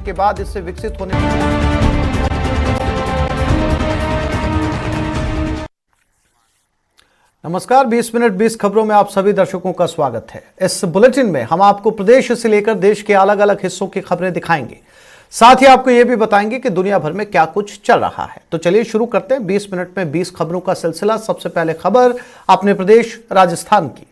के बाद इससे विकसित होने नमस्कार 20 मिनट 20 खबरों में आप सभी दर्शकों का स्वागत है। इस बुलेटिन में हम आपको प्रदेश से लेकर देश के अलग अलग हिस्सों की खबरें दिखाएंगे, साथ ही आपको यह भी बताएंगे कि दुनिया भर में क्या कुछ चल रहा है। तो चलिए शुरू करते हैं 20 मिनट में 20 खबरों का सिलसिला। सबसे पहले खबर अपने प्रदेश राजस्थान की।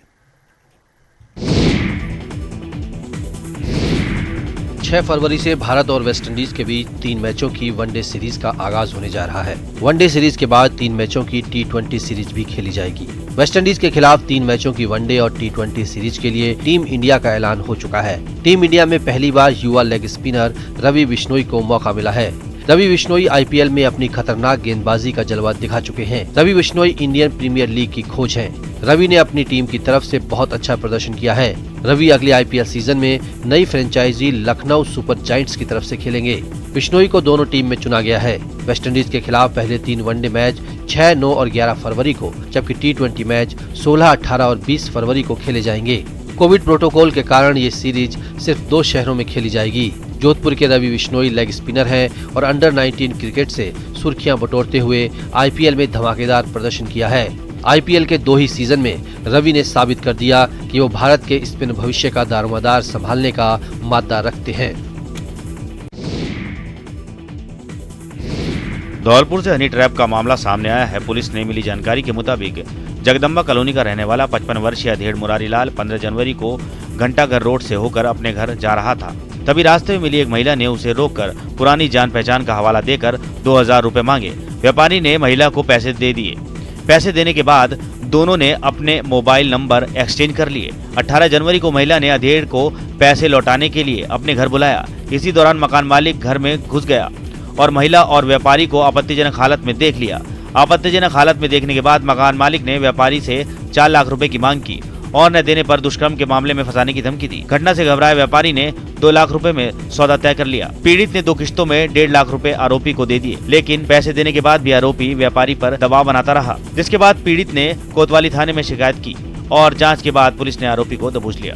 6 फरवरी से भारत और वेस्टइंडीज के बीच 3 मैचों की वनडे सीरीज का आगाज होने जा रहा है। वनडे सीरीज के बाद 3 मैचों की T20 सीरीज भी खेली जाएगी। वेस्टइंडीज के खिलाफ 3 मैचों की वनडे और T20 सीरीज के लिए टीम इंडिया का ऐलान हो चुका है। टीम इंडिया में पहली बार युवा लेग स्पिनर रवि बिश्नोई को मौका मिला है। रवि बिश्नोई IPL में अपनी खतरनाक गेंदबाजी का जलवा दिखा चुके हैं। Ravi Bishnoi Indian Premier League की खोज हैं। रवि ने अपनी टीम की तरफ से बहुत अच्छा प्रदर्शन किया है। रवि अगले IPL सीजन में नई फ्रेंचाइजी लखनऊ सुपर जायंट्स की तरफ से खेलेंगे। बिश्नोई को दोनों टीम में चुना गया है। वेस्टइंडीज के खिलाफ पहले 3 वनडे मैच 6, 9 और 11 फरवरी को, जबकि T20 मैच 16, 18 और 20 फरवरी को खेले जाएंगे। कोविड प्रोटोकॉल के कारण ये सीरीज सिर्फ 2 शहरों में खेली जाएगी। जोधपुर के रवि बिश्नोई लेग स्पिनर हैं और अंडर 19 क्रिकेट से सुर्खियां बटोरते हुए IPL में धमाकेदार प्रदर्शन किया है। IPL के 2 ही सीजन में रवि ने साबित कर दिया कि वो भारत के स्पिन भविष्य का दारोमदार संभालने का मादा रखते हैं। धौलपुर से हनी ट्रैप का मामला सामने आया है। पुलिस ने मिली जानकारी के मुताबिक जगदम्बा कॉलोनी का रहने वाला 55 वर्षीय अधेड़ मुरारीलाल 15 जनवरी को घंटाघर रोड से होकर अपने घर जा रहा था। तभी रास्ते में मिली एक महिला ने उसे रोककर पुरानी जान पहचान का हवाला देकर 2000 रुपए मांगे। व्यापारी ने महिला को पैसे दे दिए। पैसे देने के बाद दोनों ने अपने मोबाइल नंबर एक्सचेंज कर लिए। 18 जनवरी को महिला ने अधेड़ को पैसे लौटाने के लिए अपने घर बुलाया। इसी दौरान मकान मालिक घर में घुस गया और महिला और व्यापारी को आपत्तिजनक हालत में देख लिया। आपत्तिजनक हालत में देखने के बाद मकान मालिक ने व्यापारी से 4 लाख रुपए की मांग की और न देने पर दुष्कर्म के मामले में फंसाने की धमकी दी। घटना से घबराए व्यापारी ने 2 लाख रुपए में सौदा तय कर लिया। पीड़ित ने 2 किश्तों में 1.5 लाख रुपए आरोपी को दे दिए, लेकिन पैसे देने के बाद भी आरोपी व्यापारी पर दबाव बनाता रहा, जिसके बाद पीड़ित ने कोतवाली थाने में शिकायत की और जाँच के बाद पुलिस ने आरोपी को दबोच लिया।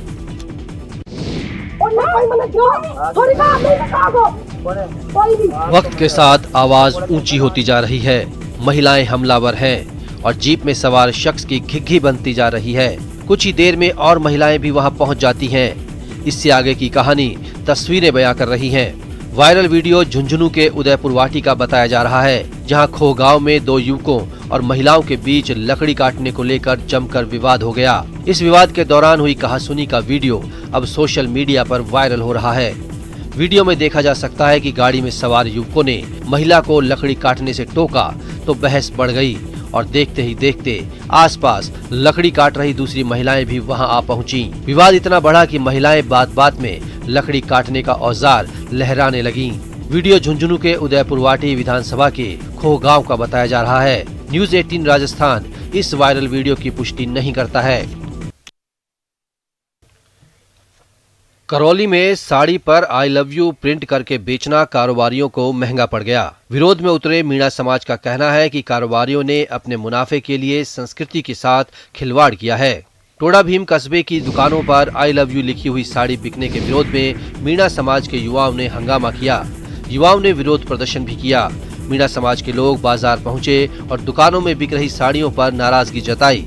वक्त के साथ आवाज ऊंची होती जा रही है। महिलाएं हमलावर हैं और जीप में सवार शख्स की घिघी बनती जा रही है। कुछ ही देर में और महिलाएं भी वहां पहुंच जाती हैं। इससे आगे की कहानी तस्वीरें बयां कर रही हैं। वायरल वीडियो झुंझुनू के उदयपुर वाटी का बताया जा रहा है, जहां खो गांव में 2 युवकों और महिलाओं के बीच लकड़ी काटने को लेकर जमकर विवाद हो गया। इस विवाद के दौरान हुई कहासुनी का वीडियो अब सोशल मीडिया पर वायरल हो रहा है। वीडियो में देखा जा सकता है कि गाड़ी में सवार युवकों ने महिला को लकड़ी काटने से टोका तो बहस बढ़ गई और देखते ही देखते आसपास लकड़ी काट रही दूसरी महिलाएं भी वहां आ पहुंची। विवाद इतना बढ़ा कि महिलाएं बात बात में लकड़ी काटने का औजार लहराने लगीं। वीडियो झुंझुनू के उदयपुर वाटी विधानसभा के खो गांव का बताया जा रहा है। न्यूज़ 18 राजस्थान इस वायरल वीडियो की पुष्टि नहीं करता है। करौली में साड़ी पर आई लव यू प्रिंट करके बेचना कारोबारियों को महंगा पड़ गया। विरोध में उतरे मीणा समाज का कहना है कि कारोबारियों ने अपने मुनाफे के लिए संस्कृति के साथ खिलवाड़ किया है। टोडा भीम कस्बे की दुकानों पर आई लव यू लिखी हुई साड़ी बिकने के विरोध में मीणा समाज के युवाओं ने हंगामा किया। युवाओं ने विरोध प्रदर्शन भी किया। मीणा समाज के लोग बाजार पहुंचे और दुकानों में बिक रही साड़ियों पर नाराजगी जताई।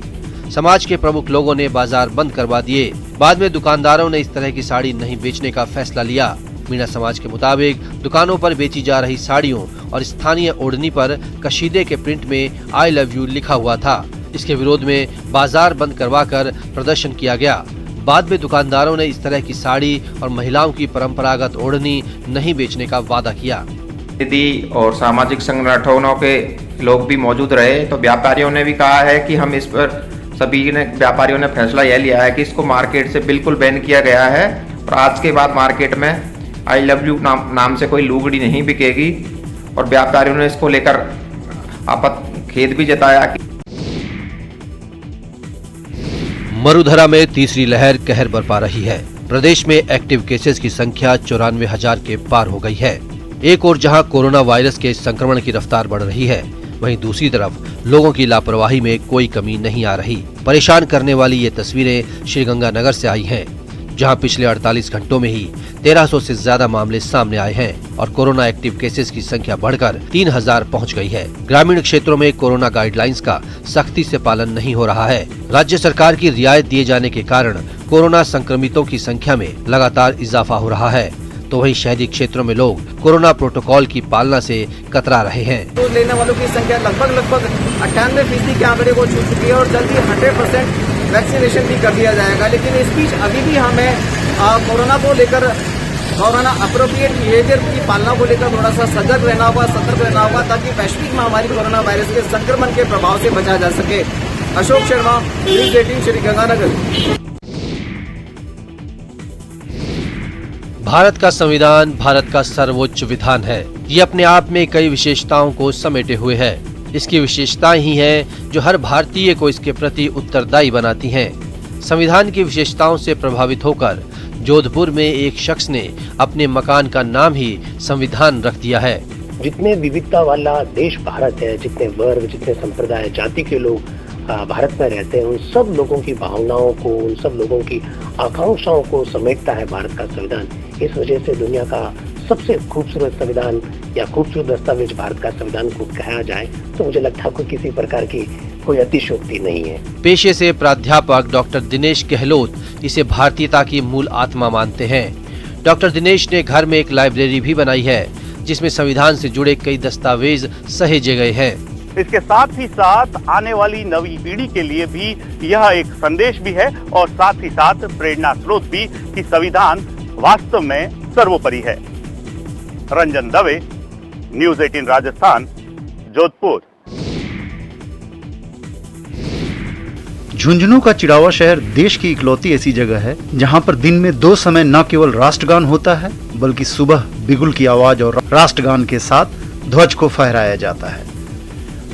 समाज के प्रमुख लोगों ने बाजार बंद करवा दिए। बाद में दुकानदारों ने इस तरह की साड़ी नहीं बेचने का फैसला लिया। मीणा समाज के मुताबिक दुकानों पर बेची जा रही साड़ियों और स्थानीय ओढ़नी पर कशीदे के प्रिंट में आई लव यू लिखा हुआ था। इसके विरोध में बाजार बंद करवाकर प्रदर्शन किया गया। बाद में दुकानदारों ने इस तरह की साड़ी और महिलाओं की परंपरागत ओढ़नी नहीं बेचने का वादा किया। दीदी और सामाजिक संगठनों के लोग भी मौजूद रहे, तो व्यापारियों ने भी कहा है कि हम इस पर सभी ने व्यापारियों ने फैसला यह लिया है कि इसको मार्केट से बिल्कुल बैन किया गया है और आज के बाद मार्केट में आई लव यू नाम से कोई लुगड़ी नहीं बिकेगी। और व्यापारियों ने इसको लेकर खेद भी जताया कि मरुधरा में तीसरी लहर कहर बरपा रही है। प्रदेश में एक्टिव केसेस की संख्या 94,000 के पार हो गई है। एक ओर जहां कोरोना वायरस के संक्रमण की रफ्तार बढ़ रही है, वहीं दूसरी तरफ लोगों की लापरवाही में कोई कमी नहीं आ रही। परेशान करने वाली ये तस्वीरें श्रीगंगानगर से आई हैं, जहां पिछले 48 घंटों में ही 1300 से ज्यादा मामले सामने आए हैं और कोरोना एक्टिव केसेस की संख्या बढ़कर 3000 पहुंच गई है। ग्रामीण क्षेत्रों में कोरोना गाइडलाइंस का सख्ती से पालन नहीं हो रहा है। राज्य सरकार की रियायत दिए जाने के कारण कोरोना संक्रमितों की संख्या में लगातार इजाफा हो रहा है, तो वहीं शहरी क्षेत्रों में लोग कोरोना प्रोटोकॉल की पालना से कतरा रहे हैं। तो लेने वालों की संख्या लगभग 98% के आंकड़े को छू चुकी है और जल्दी 100% वैक्सीनेशन भी कर दिया जाएगा। लेकिन इस बीच अभी भी हमें कोरोना को लेकर कोरोना अप्रोप्रिएट बिहेवियर की पालना को लेकर थोड़ा सा सजग रहना होगा, सतर्क रहना होगा, ताकि वैश्विक महामारी कोरोना वायरस के संक्रमण के प्रभाव से बचा जा सके। अशोक शर्मा, न्यूज़ 18, श्रीगंगानगर। भारत का संविधान भारत का सर्वोच्च विधान है। ये अपने आप में कई विशेषताओं को समेटे हुए है। इसकी विशेषताएं ही हैं जो हर भारतीय को इसके प्रति उत्तरदायी बनाती हैं। संविधान की विशेषताओं से प्रभावित होकर जोधपुर में एक शख्स ने अपने मकान का नाम ही संविधान रख दिया है। जितने विविधता वाला देश भारत है, जितने वर्ग, जितने संप्रदाय, जाति के लोग भारत में रहते हैं, उन सब लोगों की भावनाओं को, उन सब लोगों की आकांक्षाओं को समेटता है भारत का संविधान। इस वजह से दुनिया का सबसे खूबसूरत संविधान या खूबसूरत दस्तावेज भारत का संविधान को कहा जाए तो मुझे लगता है कोई किसी प्रकार की कोई अतिशयोक्ति नहीं है। पेशे से प्राध्यापक डॉक्टर दिनेश गहलोत इसे भारतीयता की मूल आत्मा मानते हैं। डॉक्टर दिनेश ने घर में एक लाइब्रेरी भी बनाई है जिसमें संविधान से जुड़े कई दस्तावेज सहेजे गए हैं। इसके साथ ही साथ आने वाली नवी पीढ़ी के लिए भी यह एक संदेश भी है और साथ ही साथ प्रेरणा स्रोत भी कि संविधान वास्तव में सर्वोपरि है। रंजन दवे, न्यूज़ 18 राजस्थान, जोधपुर। झुंझुनू का चिड़ावा शहर देश की इकलौती ऐसी जगह है जहां पर दिन में 2 समय न केवल राष्ट्रगान होता है बल्कि सुबह बिगुल की आवाज और राष्ट्रगान के साथ ध्वज को फहराया जाता है।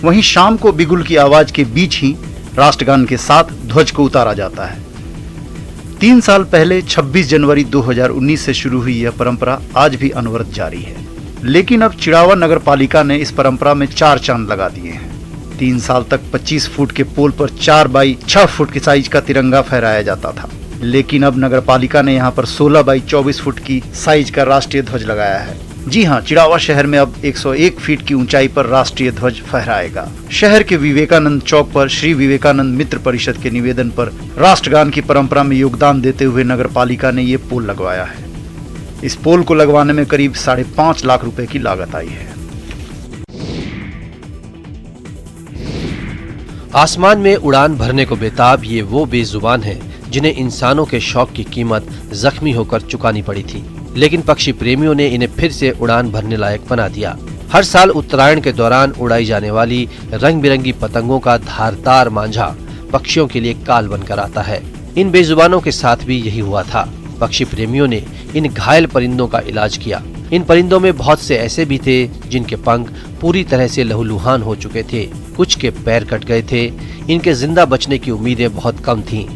वहीं शाम को बिगुल की आवाज के बीच ही राष्ट्रगान के साथ ध्वज को उतारा जाता है। 3 साल पहले 26 जनवरी 2019 से शुरू हुई यह परंपरा आज भी अनवरत जारी है, लेकिन अब चिड़ावा नगर पालिका ने इस परंपरा में 4 चांद लगा दिए हैं। 3 साल तक 25 फुट के पोल पर 4 बाई 6 फुट के साइज का तिरंगा फहराया जाता था, लेकिन अब नगर पालिका ने यहाँ पर 16 बाई 24 फुट की साइज का राष्ट्रीय ध्वज लगाया है। जी हाँ, चिड़ावा शहर में अब 101 फीट की ऊंचाई पर राष्ट्रीय ध्वज फहराएगा। शहर के विवेकानंद चौक पर श्री विवेकानंद मित्र परिषद के निवेदन पर राष्ट्रगान की परंपरा में योगदान देते हुए नगर पालिका ने ये पोल लगवाया है। इस पोल को लगवाने में करीब 5.5 लाख रुपए की लागत आई है। आसमान में उड़ान भरने को बेताब ये वो बेजुबान है जिन्हें इंसानों के शौक की कीमत जख्मी होकर चुकानी पड़ी थी, लेकिन पक्षी प्रेमियों ने इन्हें फिर से उड़ान भरने लायक बना दिया। हर साल उत्तरायण के दौरान उड़ाई जाने वाली रंग बिरंगी पतंगों का धारदार मांझा पक्षियों के लिए काल बनकर आता है। इन बेजुबानों के साथ भी यही हुआ था। पक्षी प्रेमियों ने इन घायल परिंदों का इलाज किया। इन परिंदों में बहुत से ऐसे भी थे जिनके पंख पूरी तरह से लहूलुहान हो चुके थे, कुछ के पैर कट गए थे। इनके जिंदा बचने की उम्मीदें बहुत कम थीं,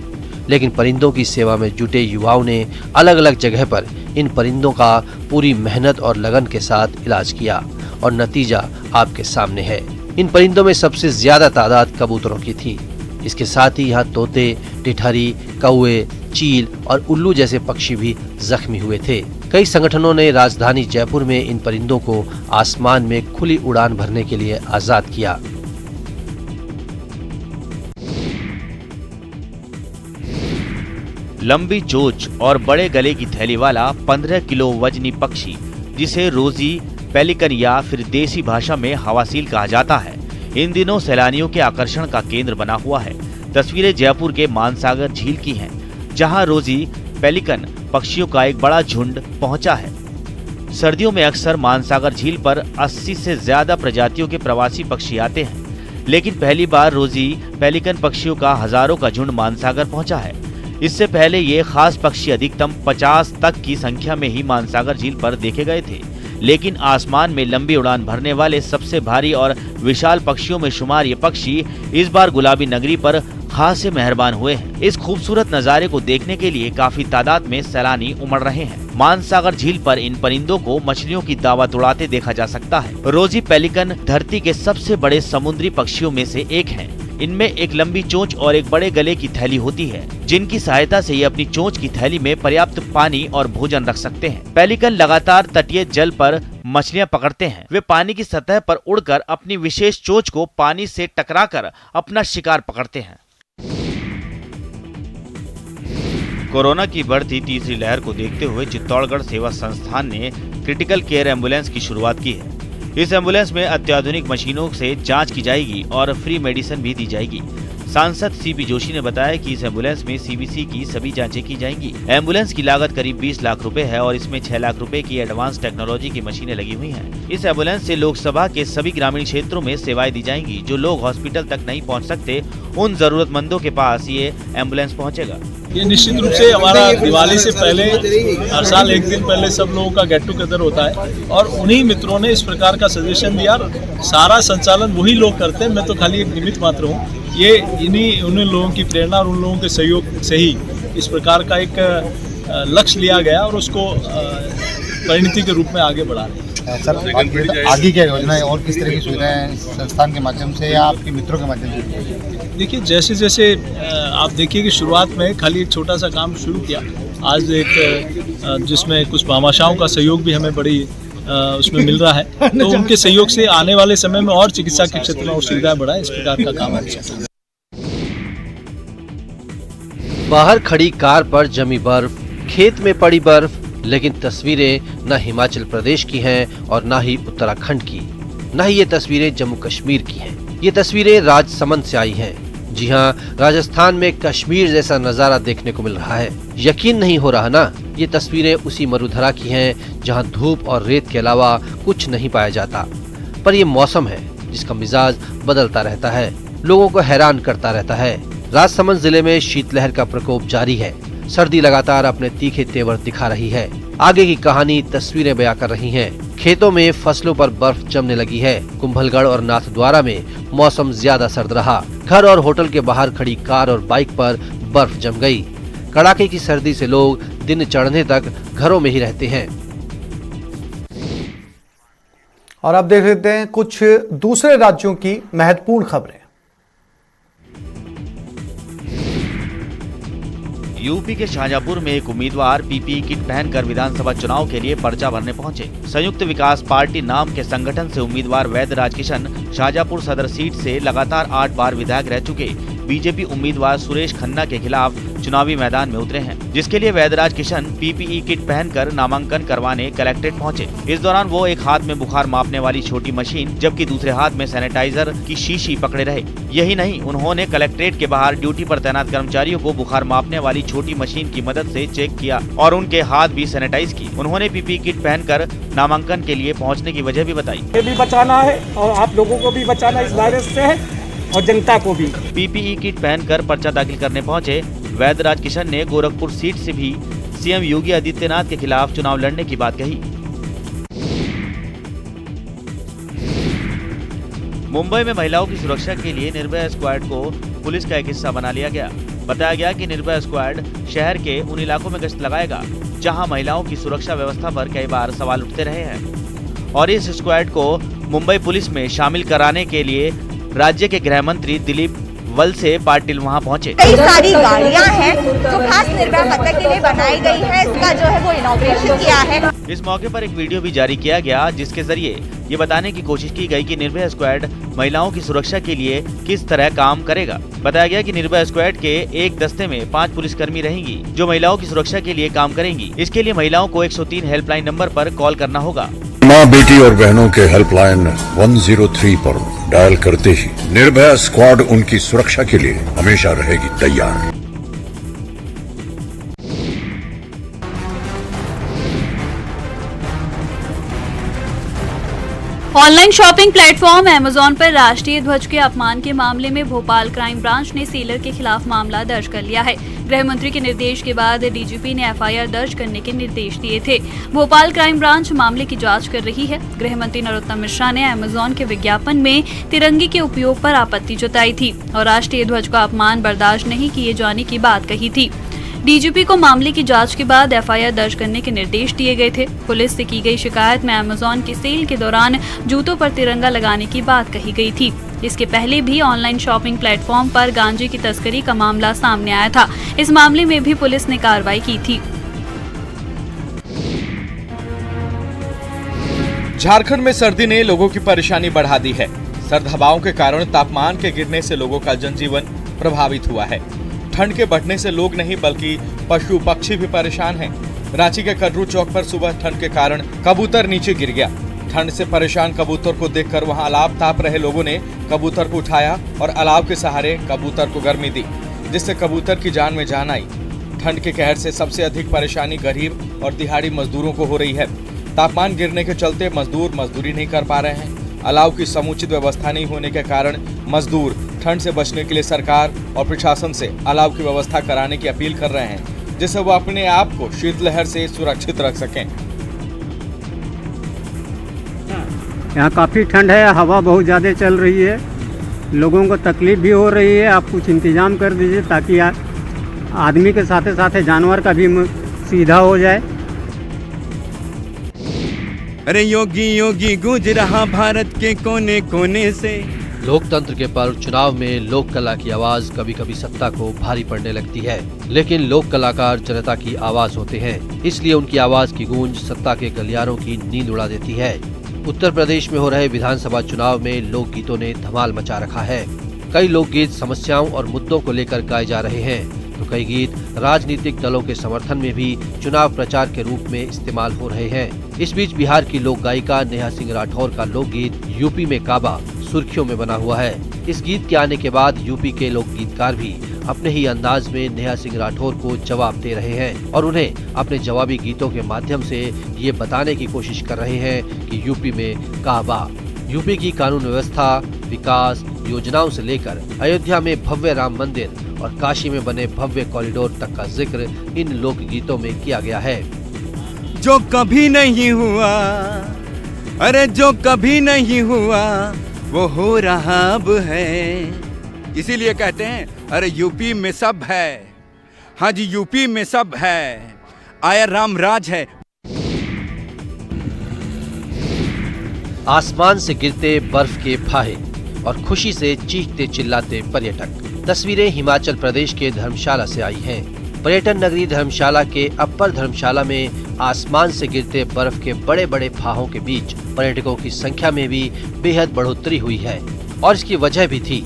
लेकिन परिंदों की सेवा में जुटे युवाओं ने अलग अलग जगह पर इन परिंदों का पूरी मेहनत और लगन के साथ इलाज किया और नतीजा आपके सामने है। इन परिंदों में सबसे ज्यादा तादाद कबूतरों की थी। इसके साथ ही यहाँ तोते, टिठरी, कौवे, चील और उल्लू जैसे पक्षी भी जख्मी हुए थे। कई संगठनों ने राजधानी जयपुर में इन परिंदों को आसमान में खुली उड़ान भरने के लिए आजाद किया। लंबी चोंच और बड़े गले की थैली वाला 15 किलो वजनी पक्षी, जिसे रोजी पेलिकन या फिर देसी भाषा में हवासील कहा जाता है, इन दिनों सैलानियों के आकर्षण का केंद्र बना हुआ है। तस्वीरें जयपुर के मानसागर झील की हैं, जहां रोजी पेलिकन पक्षियों का एक बड़ा झुंड पहुंचा है। सर्दियों में अक्सर मानसागर झील पर 80 से ज्यादा प्रजातियों के प्रवासी पक्षी आते हैं, लेकिन पहली बार रोजी पेलिकन पक्षियों का हजारों का झुंड मानसागर पहुंचा है। इससे पहले ये खास पक्षी अधिकतम 50 तक की संख्या में ही मानसागर झील पर देखे गए थे, लेकिन आसमान में लंबी उड़ान भरने वाले सबसे भारी और विशाल पक्षियों में शुमार ये पक्षी इस बार गुलाबी नगरी पर खासे मेहरबान हुए हैं। इस खूबसूरत नजारे को देखने के लिए काफी तादाद में सैलानी उमड़ रहे हैं। मानसागर झील पर इन परिंदों को मछलियों की दावत उड़ाते देखा जा सकता है। रोजी पेलिकन धरती के सबसे बड़े समुद्री पक्षियों में से एक हैं। इनमें एक लंबी चोंच और एक बड़े गले की थैली होती है। जिनकी सहायता से ये अपनी चोंच की थैली में पर्याप्त पानी और भोजन रख सकते हैं। पेलिकन लगातार तटीय जल पर मछलियां पकड़ते हैं। वे पानी की सतह पर उड़कर अपनी विशेष चोंच को पानी से टकराकर अपना शिकार पकड़ते हैं। कोरोना की बढ़ती तीसरी लहर को देखते हुए चित्तौड़गढ़ सेवा संस्थान ने क्रिटिकल केयर एम्बुलेंस की शुरुआत की है। इस एम्बुलेंस में अत्याधुनिक मशीनों से जांच की जाएगी और फ्री मेडिसिन भी दी जाएगी। सांसद सीपी जोशी ने बताया कि इस एम्बुलेंस में सीबीसी की सभी जांचें की जाएंगी। एम्बुलेंस की लागत करीब 20 लाख रुपए है और इसमें 6 लाख रुपए की एडवांस टेक्नोलॉजी की मशीनें लगी हुई हैं। इस एम्बुलेंस से लोकसभा के सभी ग्रामीण क्षेत्रों में सेवाएं दी जाएंगी। जो लोग हॉस्पिटल तक नहीं पहुंच सकते, उन जरूरतमंदों के पास ये एम्बुलेंस पहुंचेगा। ये निश्चित रूप से हमारा दिवाली से पहले हर साल एक दिन पहले सब लोगों का गेट टुगेदर होता है और उन्हीं मित्रों ने इस प्रकार का सजेशन दिया। सारा संचालन वही लोग करते हैं, मैं तो खाली एक निमित्त मात्र हूँ। ये उन लोगों की प्रेरणा और उन लोगों के सहयोग से ही इस प्रकार का एक लक्ष्य लिया गया और उसको परिणति के रूप में आगे बढ़ा रहे हैं। सर, आगे क्या योजना है और किस तरह की सुविधाएं संस्थान के माध्यम से या आपके मित्रों के माध्यम से? देखिए, जैसे जैसे आप देखिए कि शुरुआत में खाली एक छोटा सा काम शुरू किया, आज एक जिसमें कुछ भामाशाहों का सहयोग भी हमें बड़ी उसमें मिल रहा है, तो उनके सहयोग से आने वाले समय में और चिकित्सा के क्षेत्र में और सुविधाएं बढ़ाएं, इस प्रकार का काम है। बाहर खड़ी कार पर जमी बर्फ, खेत में पड़ी बर्फ, लेकिन तस्वीरें न हिमाचल प्रदेश की हैं और न ही उत्तराखंड की, न ही ये तस्वीरें जम्मू कश्मीर की हैं। ये तस्वीरें राजसमंद से आई हैं। जी हाँ, राजस्थान में कश्मीर जैसा नजारा देखने को मिल रहा है। यकीन नहीं हो रहा ना, ये तस्वीरें उसी मरुधरा की हैं जहाँ धूप और रेत के अलावा कुछ नहीं पाया जाता। पर ये मौसम है जिसका मिजाज बदलता रहता है, लोगों को हैरान करता रहता है। राजसमंद जिले में शीतलहर का प्रकोप जारी है। सर्दी लगातार अपने तीखे तेवर दिखा रही है। आगे की कहानी तस्वीरें बयां कर रही हैं। खेतों में फसलों पर बर्फ जमने लगी है। कुंभलगढ़ और नाथद्वारा में मौसम ज्यादा सर्द रहा। घर और होटल के बाहर खड़ी कार और बाइक पर बर्फ जम गई। कड़ाके की सर्दी से लोग दिन चढ़ने तक घरों में ही रहते हैं। और अब देख लेते हैं कुछ दूसरे राज्यों की महत्वपूर्ण खबरें। यूपी के शाहजहांपुर में एक उम्मीदवार पीपीई किट पहनकर विधानसभा चुनाव के लिए पर्चा भरने पहुंचे। संयुक्त विकास पार्टी नाम के संगठन से उम्मीदवार वैद्यराज किशन शाहजहांपुर सदर सीट से लगातार 8 बार विधायक रह चुके बीजेपी उम्मीदवार सुरेश खन्ना के खिलाफ चुनावी मैदान में उतरे हैं, जिसके लिए वैद्यराज किशन पीपीई किट पहनकर नामांकन करवाने कलेक्ट्रेट पहुंचे। इस दौरान वो एक हाथ में बुखार मापने वाली छोटी मशीन जबकि दूसरे हाथ में सैनिटाइजर की शीशी पकड़े रहे। यही नहीं, उन्होंने कलेक्ट्रेट के बाहर ड्यूटी पर तैनात कर्मचारियों को बुखार मापने वाली छोटी मशीन की मदद से चेक किया और उनके हाथ भी सैनिटाइज की। उन्होंने पीपीई किट पहनकर नामांकन के लिए पहुँचने की वजह भी बताई। ये भी बचाना है और आप लोगों को भी बचाना इस वायरस से है और जनता को भी। पीपीई किट पहनकर पर्चा दाखिल करने पहुंचे वैद्यराज किशन ने गोरखपुर सीट से भी सीएम योगी आदित्यनाथ के खिलाफ चुनाव लड़ने की बात कही। मुंबई में महिलाओं की सुरक्षा के लिए निर्भया स्क्वाड को पुलिस का एक हिस्सा बना लिया गया। बताया गया कि निर्भया स्क्वाड शहर के उन इलाकों में गश्त लगाएगा जहां महिलाओं की सुरक्षा व्यवस्था पर कई बार सवाल उठते रहे हैं और इस स्क्वाड को मुंबई पुलिस में शामिल कराने के लिए राज्य के गृह मंत्री दिलीप वलसे पाटिल वहां पहुंचे। कई सारी गाड़ियां हैं जो खास निर्भया पता के लिए बनाई गई है, इसका जो है वो इनॉग्रेशन किया है। इस मौके पर एक वीडियो भी जारी किया गया जिसके जरिए ये बताने की कोशिश की गई कि निर्भया स्क्वाड महिलाओं की सुरक्षा के लिए किस तरह काम करेगा। बताया गया कि निर्भया स्क्वाड के एक दस्ते में 5 पुलिसकर्मी रहेंगी जो महिलाओं की सुरक्षा के लिए काम करेंगी। इसके लिए महिलाओं को 103 हेल्पलाइन नंबर पर कॉल करना होगा। माँ, बेटी और बहनों के हेल्पलाइन 103 पर डायल करते ही निर्भया स्क्वाड उनकी सुरक्षा के लिए हमेशा रहेगी तैयार। ऑनलाइन शॉपिंग प्लेटफॉर्म अमेजॉन पर राष्ट्रीय ध्वज के अपमान के मामले में भोपाल क्राइम ब्रांच ने सेलर के खिलाफ मामला दर्ज कर लिया है। गृह मंत्री के निर्देश के बाद डीजीपी ने एफआईआर दर्ज करने के निर्देश दिए थे। भोपाल क्राइम ब्रांच मामले की जांच कर रही है। गृह मंत्री नरोत्तम मिश्रा ने अमेजॉन के विज्ञापन में तिरंगे के उपयोग पर आपत्ति जताई थी और राष्ट्रीय ध्वज का अपमान बर्दाश्त नहीं किए जाने की बात कही थी। डीजीपी को मामले की जांच के बाद एफआईआर दर्ज करने के निर्देश दिए गए थे। पुलिस से की गई शिकायत में अमेजॉन की सेल के दौरान जूतों पर तिरंगा लगाने की बात कही गई थी। इसके पहले भी ऑनलाइन शॉपिंग प्लेटफॉर्म पर गांजे की तस्करी का मामला सामने आया था। इस मामले में भी पुलिस ने कार्रवाई की थी। झारखंड में सर्दी ने लोगों की परेशानी बढ़ा दी है। सर्द हवाओं के कारण तापमान के गिरने से लोगों का जनजीवन प्रभावित हुआ है। ठंड के बढ़ने से लोग नहीं बल्कि पशु पक्षी भी परेशान हैं। रांची के कटरू चौक पर सुबह ठंड के कारण कबूतर नीचे गिर गया। ठंड से परेशान कबूतर को देखकर वहां अलाव ताप रहे लोगों ने कबूतर को उठाया और अलाव के सहारे कबूतर को गर्मी दी, जिससे कबूतर की जान में जान आई। ठंड के कहर से सबसे अधिक परेशानी गरीब और दिहाड़ी मजदूरों को हो रही है। तापमान गिरने के चलते मजदूर मजदूरी नहीं कर पा रहे हैं। अलाव की समुचित व्यवस्था नहीं होने के कारण मजदूर ठंड से बचने के लिए सरकार और प्रशासन से अलाव की व्यवस्था कराने की अपील कर रहे हैं, जिससे वो अपने आप को शीतलहर से सुरक्षित रख सकें। यहाँ काफ़ी ठंड है, हवा बहुत ज़्यादा चल रही है, लोगों को तकलीफ भी हो रही है। आप कुछ इंतजाम कर दीजिए ताकि आदमी के साथ साथ जानवर का भी सीधा हो जाए। अरे योगी योगी गूंज रहा भारत के कोने कोने से। लोकतंत्र के पर्व चुनाव में लोक कला की आवाज कभी कभी सत्ता को भारी पड़ने लगती है, लेकिन लोक कलाकार जनता की आवाज होते हैं, इसलिए उनकी आवाज की गूंज सत्ता के गलियारों की नींद उड़ा देती है। उत्तर प्रदेश में हो रहे विधानसभा चुनाव में लोकगीतों ने धमाल मचा रखा है। कई लोकगीत समस्याओं और मुद्दों को लेकर गाए जा रहे हैं, तो कई गीत राजनीतिक दलों के समर्थन में भी चुनाव प्रचार के रूप में इस्तेमाल हो रहे हैं। इस बीच बिहार की लोक गायिका नेहा सिंह राठौर का लोकगीत यूपी में काबा सुर्खियों में बना हुआ है। इस गीत के आने के बाद यूपी के लोक गीतकार भी अपने ही अंदाज में नेहा सिंह राठौर को जवाब दे रहे हैं और उन्हें अपने जवाबी गीतों के माध्यम से ये बताने की कोशिश कर रहे हैं कि यूपी में काबा। यूपी की कानून व्यवस्था, विकास योजनाओं से लेकर अयोध्या में भव्य राम मंदिर और काशी में बने भव्य कॉरिडोर तक का जिक्र इन लोक गीतों में किया गया है। जो कभी नहीं हुआ, अरे जो कभी नहीं हुआ वो हो रहा अब है। इसीलिए कहते हैं अरे यूपी में सब है। हाँ जी, यूपी में सब है, आया राम राज है। आसमान से गिरते बर्फ के फाहे और खुशी से चीखते चिल्लाते पर्यटक। तस्वीरें हिमाचल प्रदेश के धर्मशाला से आई हैं। पर्यटन नगरी धर्मशाला के अपर धर्मशाला में आसमान से गिरते बर्फ के बड़े बड़े फाहों के बीच पर्यटकों की संख्या में भी बेहद बढ़ोतरी हुई है और इसकी वजह भी थी।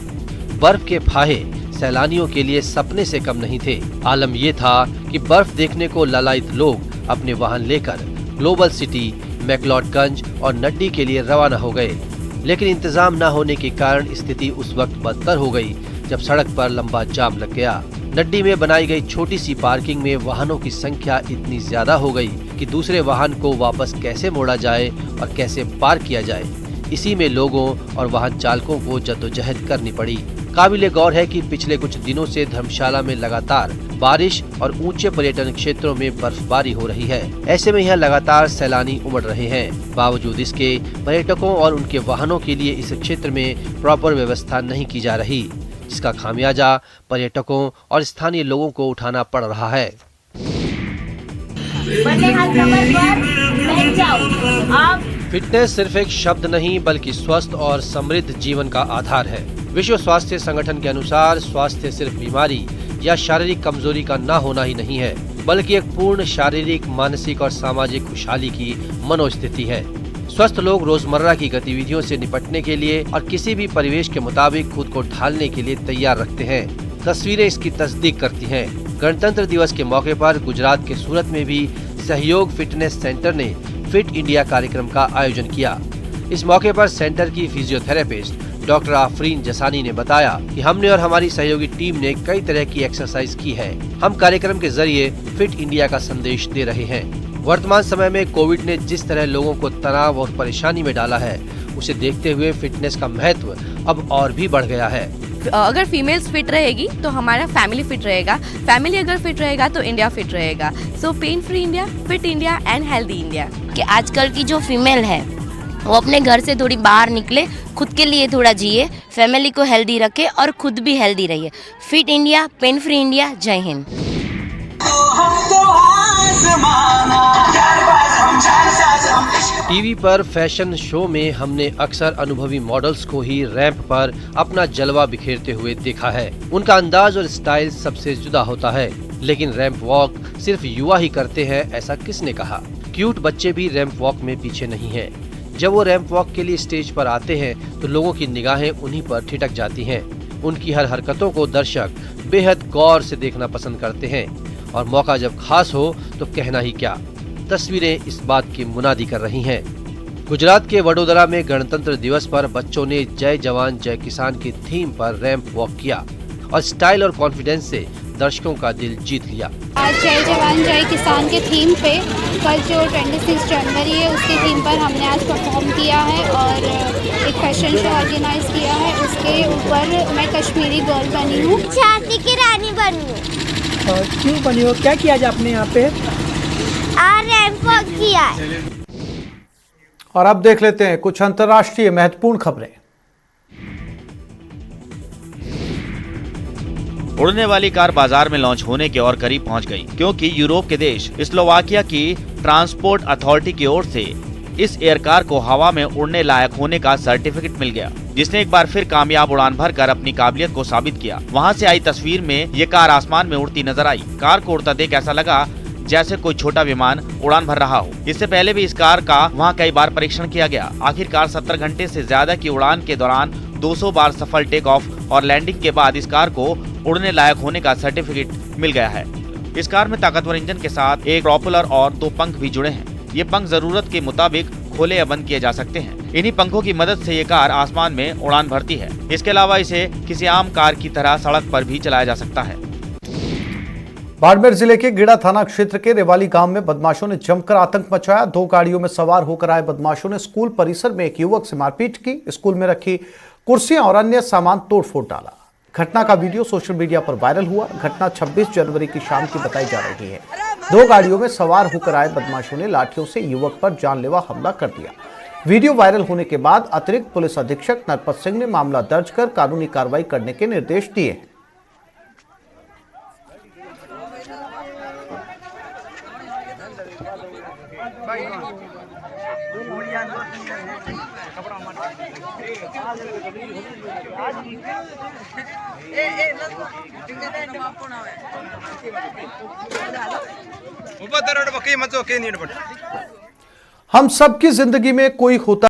बर्फ के फाहे सैलानियों के लिए सपने से कम नहीं थे। आलम ये था कि बर्फ देखने को लालायित लोग अपने वाहन लेकर ग्लोबल सिटी, मैक्लोडगंज और नड्डी के लिए रवाना हो गए, लेकिन इंतजाम न होने के कारण स्थिति उस वक्त बदतर हो गई जब सड़क पर लंबा जाम लग गया। नड्डी में बनाई गई छोटी सी पार्किंग में वाहनों की संख्या इतनी ज्यादा हो गई कि दूसरे वाहन को वापस कैसे मोड़ा जाए और कैसे पार्क किया जाए, इसी में लोगों और वाहन चालकों को जद्दोजहद करनी पड़ी। काबिले गौर है कि पिछले कुछ दिनों से धर्मशाला में लगातार बारिश और ऊंचे पर्यटन क्षेत्रों में बर्फबारी हो रही है। ऐसे में यहाँ लगातार सैलानी उमड़ रहे हैं। बावजूद इसके पर्यटकों और उनके वाहनों के लिए इस क्षेत्र में प्रॉपर व्यवस्था नहीं की जा रही, जिसका खामियाजा पर्यटकों और स्थानीय लोगों को उठाना पड़ रहा है। फिटनेस सिर्फ एक शब्द नहीं बल्कि स्वस्थ और समृद्ध जीवन का आधार है। विश्व स्वास्थ्य संगठन के अनुसार स्वास्थ्य सिर्फ बीमारी या शारीरिक कमजोरी का ना होना ही नहीं है, बल्कि एक पूर्ण शारीरिक, मानसिक और सामाजिक खुशहाली की मनोस्थिति है। स्वस्थ लोग रोजमर्रा की गतिविधियों से निपटने के लिए और किसी भी परिवेश के मुताबिक खुद को ढालने के लिए तैयार रखते हैं। तस्वीरें इसकी तस्दीक करती हैं। गणतंत्र दिवस के मौके पर गुजरात के सूरत में भी सहयोग फिटनेस सेंटर ने फिट इंडिया कार्यक्रम का आयोजन किया। इस मौके पर सेंटर की फिजियोथेरेपिस्ट डॉक्टर आफरीन जसानी ने बताया कि हमने और हमारी सहयोगी टीम ने कई तरह की एक्सरसाइज की है। हम कार्यक्रम के जरिए फिट इंडिया का संदेश दे रहे हैं। वर्तमान समय में कोविड ने जिस तरह लोगों को तनाव और परेशानी में डाला है, उसे देखते हुए फिटनेस का महत्व अब और भी बढ़ गया है। अगर फीमेल्स फिट रहेगी तो हमारा फैमिली फिट रहेगा, फैमिली अगर फिट रहेगा तो इंडिया फिट रहेगा। So pain free India, fit India and healthy India. कि आजकल की जो फीमेल है वो अपने घर से थोड़ी बाहर निकले, खुद के लिए थोड़ा जिए, फैमिली को हेल्दी रखे और खुद भी हेल्दी रहिए। Fit India, pen free India. जय हिंद। टीवी पर फैशन शो में हमने अक्सर अनुभवी मॉडल्स को ही रैंप पर अपना जलवा बिखेरते हुए देखा है। उनका अंदाज और स्टाइल सबसे जुदा होता है, लेकिन रैंप वॉक सिर्फ युवा ही करते हैं, ऐसा किसने कहा। क्यूट बच्चे भी रैंप वॉक में पीछे नहीं हैं। जब वो रैंप वॉक के लिए स्टेज पर आते हैं तो लोगों की निगाहें उन्हीं पर ठिठक जाती हैं। उनकी हर हरकतों को दर्शक बेहद गौर से देखना पसंद करते हैं और मौका जब खास हो तो कहना ही क्या, तस्वीरें इस बात की मुनादी कर रही हैं। गुजरात के वडोदरा में गणतंत्र दिवस पर बच्चों ने जय जवान जय किसान की थीम पर रैंप वॉक किया और स्टाइल और कॉन्फिडेंस से दर्शकों का दिल जीत लिया। आज जय जवान जय किसान के थीम पे कल जो 26 जनवरी है उसकी थीम पर हमने आज परफॉर्म किया है और एक फैशन शो ऑर्गेनाइज किया है। उसके ऊपर मैं कश्मीरी गर्ल बनी हूँ, झांसी की रानी बनी हूँ। और क्यों बनी हो, क्या किया आज आपने यहाँ पे? रैंप वॉक किया है। और अब देख लेते हैं कुछ अंतर्राष्ट्रीय महत्वपूर्ण खबरें। उड़ने वाली कार बाजार में लॉन्च होने के और करीब पहुंच गई, क्योंकि यूरोप के देश स्लोवाकिया की ट्रांसपोर्ट अथॉरिटी की ओर से इस एयर कार को हवा में उड़ने लायक होने का सर्टिफिकेट मिल गया, जिसने एक बार फिर कामयाब उड़ान भरकर अपनी काबिलियत को साबित किया। वहां से आई तस्वीर में ये कार आसमान में उड़ती नजर आई। कार को उड़ता देख ऐसा लगा जैसे कोई छोटा विमान उड़ान भर रहा हो। इससे पहले भी इस कार का वहां कई बार परीक्षण किया गया। आखिरकार 70 घंटे से ज्यादा की उड़ान के दौरान 200 बार सफल टेक ऑफ और लैंडिंग के बाद इस कार को उड़ने लायक होने का सर्टिफिकेट मिल गया है। इस कार में ताकतवर इंजन के साथ एक प्रोपेलर और 2 पंख भी जुड़े हैं। ये पंख जरूरत के मुताबिक खोले या बंद किए जा सकते हैं। इन्हीं पंखों की मदद से ये कार आसमान में उड़ान भरती है। इसके अलावा इसे किसी आम कार की तरह सड़क पर भी चलाया जा सकता है। बाड़मेर जिले के गिड़ा थाना क्षेत्र के रेवाली गांव में बदमाशों ने जमकर आतंक मचाया। 2 गाड़ियों में सवार होकर आए बदमाशों ने स्कूल परिसर में एक युवक से मारपीट की। स्कूल में रखी कुर्सियां और अन्य सामान तोड़फोड़ डाला। घटना का वीडियो सोशल मीडिया पर वायरल हुआ। घटना 26 जनवरी की शाम की बताई जा रही है। 2 गाड़ियों में सवार होकर आए बदमाशों ने लाठियों से युवक पर जानलेवा हमला कर दिया। वीडियो वायरल होने के बाद अतिरिक्त पुलिस अधीक्षक नरपत सिंह ने मामला दर्ज कर कानूनी कार्रवाई करने के निर्देश दिए हैं। हम सबकी जिंदगी में कोई होता